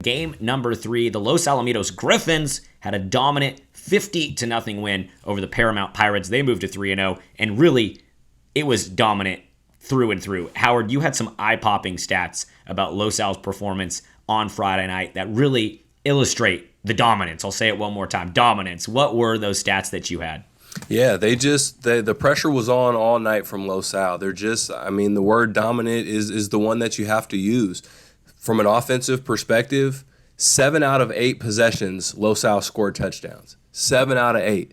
game number 3, the Los Alamitos Griffins had a dominant 50-0 win over the Paramount Pirates. They moved to 3-0, and really, it was dominant through and through. Howard, you had some eye-popping stats about Los Al's performance on Friday night that really illustrate the dominance. I'll say it one more time. Dominance. What were those stats that you had? Yeah, the pressure was on all night from Los Al. The word dominant is the one that you have to use. From an offensive perspective, 7 out of 8 possessions, Los Al scored touchdowns. 7 out of 8.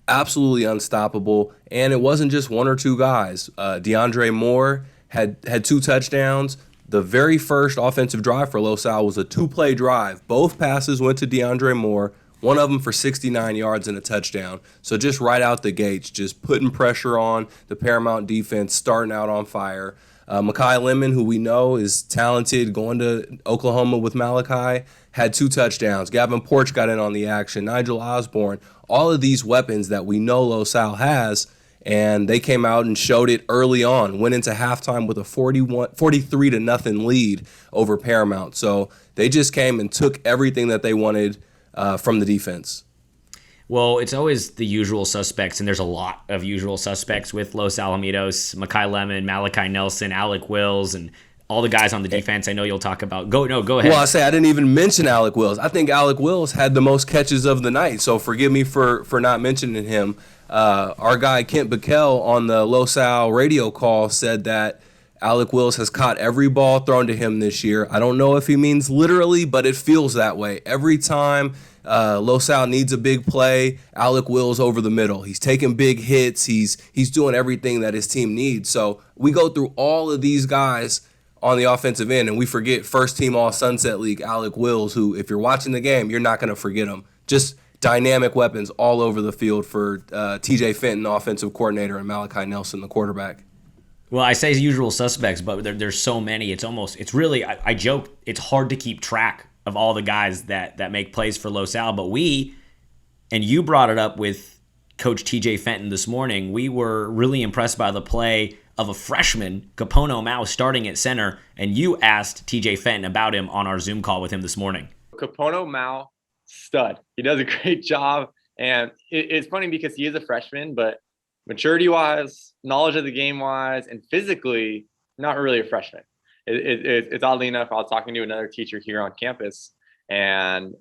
Absolutely unstoppable. And it wasn't just one or two guys. DeAndre Moore had 2 touchdowns. The very first offensive drive for Los Al was a 2-play drive. Both passes went to DeAndre Moore, one of them for 69 yards and a touchdown. So just right out the gates, just putting pressure on the Paramount defense, starting out on fire. Mekhi Lemon, who we know is talented, going to Oklahoma with Malachi, had 2 touchdowns. Gavin Porch got in on the action. Nigel Osborne, all of these weapons that we know Los Al has, and they came out and showed it early on, went into halftime with a 43-0 lead over Paramount. So they just came and took everything that they wanted from the defense. Well, it's always the usual suspects, and there's a lot of usual suspects with Los Alamitos. Mekhi Lemon, Malachi Nelson, Alec Wills, and all the guys on the defense I know you'll talk about. Go ahead. Well, I didn't even mention Alec Wills. I think Alec Wills had the most catches of the night, so forgive me for not mentioning him. Our guy Kent Bickel on the Los Al radio call said that Alec Wills has caught every ball thrown to him this year. I don't know if he means literally, but it feels that way. Every time Los Al needs a big play, Alec Wills over the middle. He's taking big hits. He's doing everything that his team needs. So we go through all of these guys on the offensive end, and we forget first-team All-Sunset League Alec Wills, who, if you're watching the game, you're not going to forget him. Just dynamic weapons all over the field for TJ Fenton, offensive coordinator, and Malachi Nelson, the quarterback. Well, I say usual suspects, but there's so many. It's really, I joke, it's hard to keep track of all the guys that make plays for Los Al. But and you brought it up with Coach TJ Fenton this morning, we were really impressed by the play of a freshman, Capono Mao, starting at center, and you asked TJ Fenton about him on our Zoom call with him this morning. Capono Mao, stud. He does a great job, and it's funny because he is a freshman, but maturity-wise, knowledge of the game-wise, and physically, not really a freshman. It's oddly enough, I was talking to another teacher here on campus, and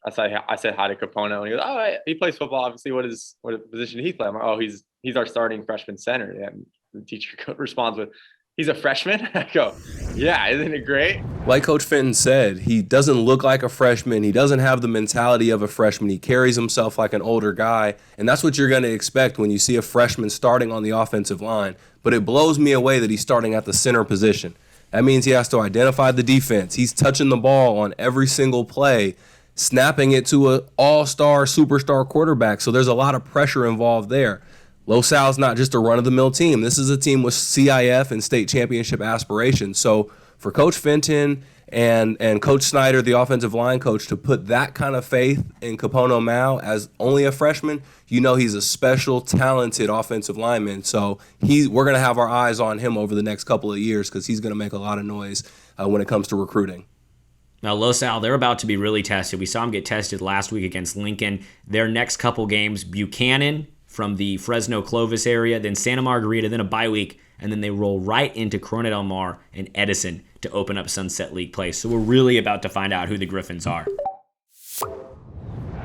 I said hi to Capono, and he goes, "Oh, he plays football. Obviously, what position did he play?" I'm like, "Oh, he's our starting freshman center." And the teacher responds with, "He's a freshman?" I go, "Yeah, isn't it great?" Like Coach Fenton said, he doesn't look like a freshman. He doesn't have the mentality of a freshman. He carries himself like an older guy, and that's what you're going to expect when you see a freshman starting on the offensive line. But it blows me away that he's starting at the center position. That means he has to identify the defense. He's touching the ball on every single play, snapping it to an all-star, superstar quarterback. So there's a lot of pressure involved there. Los Al's not just a run-of-the-mill team. This is a team with CIF and state championship aspirations. So for Coach Fenton and Coach Snyder, the offensive line coach, to put that kind of faith in Capono Mao as only a freshman, you know he's a special, talented offensive lineman. So we're going to have our eyes on him over the next couple of years because he's going to make a lot of noise when it comes to recruiting. Now, Los Al, they're about to be really tested. We saw them get tested last week against Lincoln. Their next couple games, Buchanan from the Fresno Clovis area, then Santa Margarita, then a bye week, and then they roll right into Corona Del Mar and Edison to open up Sunset League play. So we're really about to find out who the Griffins are.